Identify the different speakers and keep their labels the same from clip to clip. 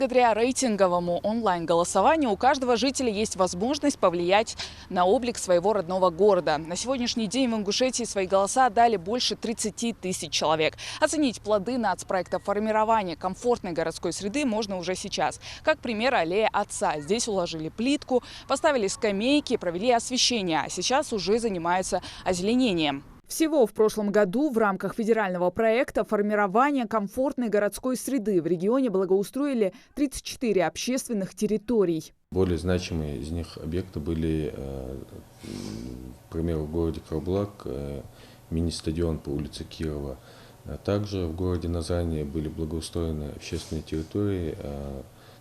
Speaker 1: Благодаря рейтинговому онлайн-голосованию у каждого жителя есть возможность повлиять на облик своего родного города. На сегодняшний день в Ингушетии свои голоса отдали больше 30 тысяч человек. Оценить плоды нацпроекта формирования комфортной городской среды можно уже сейчас. Как пример, аллея Отца. Здесь уложили плитку, поставили скамейки, провели освещение, а сейчас уже занимаются озеленением. Всего в прошлом году в рамках федерального проекта формирования комфортной городской среды в регионе благоустроили 34 общественных территорий.
Speaker 2: Более значимые из них объекты были, к примеру, в городе Карабулак, мини-стадион по улице Кирова. Также в городе Назрани были благоустроены общественные территории,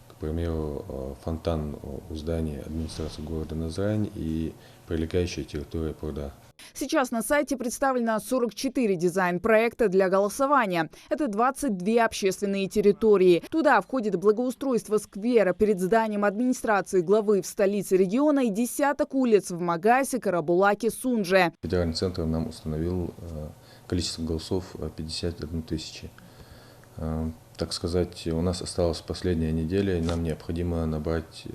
Speaker 2: к примеру, фонтан у здания администрации города Назрань и прилегающая территория пруда.
Speaker 1: Сейчас на сайте представлено 44 дизайн-проекта для голосования. Это 22 общественные территории. Туда входит благоустройство сквера перед зданием администрации главы в столице региона и десяток улиц в Магасе, Карабулаке, Сунже.
Speaker 2: Федеральный центр нам установил количество голосов 51 тысячи. Так сказать, у нас осталась последняя неделя, и нам необходимо набрать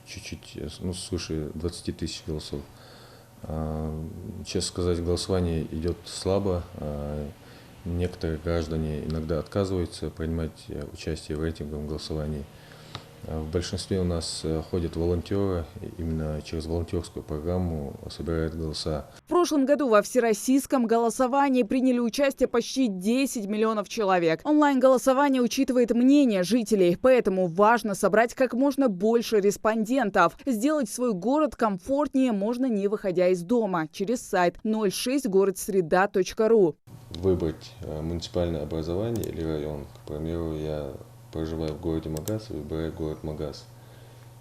Speaker 2: чуть-чуть, свыше 20 тысяч голосов. Честно сказать, голосование идет слабо. Некоторые граждане иногда отказываются принимать участие в рейтинговом голосовании. В большинстве у нас ходят волонтеры, именно через волонтерскую программу собирают голоса.
Speaker 1: В прошлом году во всероссийском голосовании приняли участие почти 10 миллионов человек. Онлайн-голосование учитывает мнение жителей, поэтому важно собрать как можно больше респондентов. Сделать свой город комфортнее можно, не выходя из дома, через сайт 06городсреда.ру.
Speaker 2: Выбрать муниципальное образование или район. К примеру, я проживаю в городе Магас, выбираю город Магас.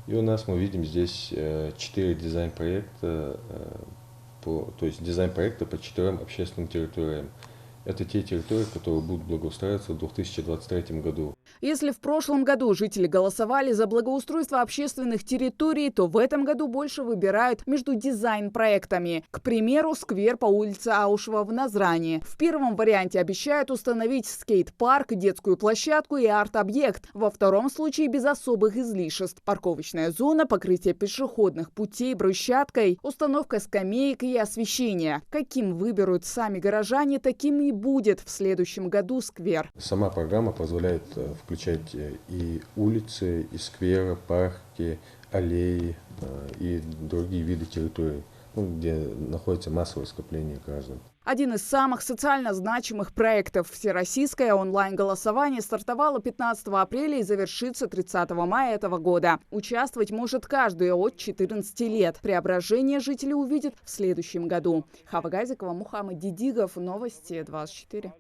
Speaker 2: И у нас мы видим здесь 4 дизайн-проекта, то есть дизайн-проекта по 4 общественным территориям. Это те территории, которые будут благоустраиваться в 2023 году.
Speaker 1: Если в прошлом году жители голосовали за благоустройство общественных территорий, то в этом году больше выбирают между дизайн-проектами. К примеру, сквер по улице Аушева в Назрани. В первом варианте обещают установить скейт-парк, детскую площадку и арт-объект. Во втором случае без особых излишеств. Парковочная зона, покрытие пешеходных путей брусчаткой, установка скамеек и освещение. Каким выберут сами горожане, таким и будет в следующем году сквер.
Speaker 2: Сама программа позволяет включать и улицы, и скверы, парки, аллеи и другие виды территорий, где находится массовое скопление граждан.
Speaker 1: Один из самых социально значимых проектов всероссийское онлайн-голосование стартовало 15 апреля и завершится 30 мая этого года. Участвовать может каждый от 14 лет. Преображение жители увидят в следующем году. Хава Газикова, Мухаммад Дидигов. Новости 24.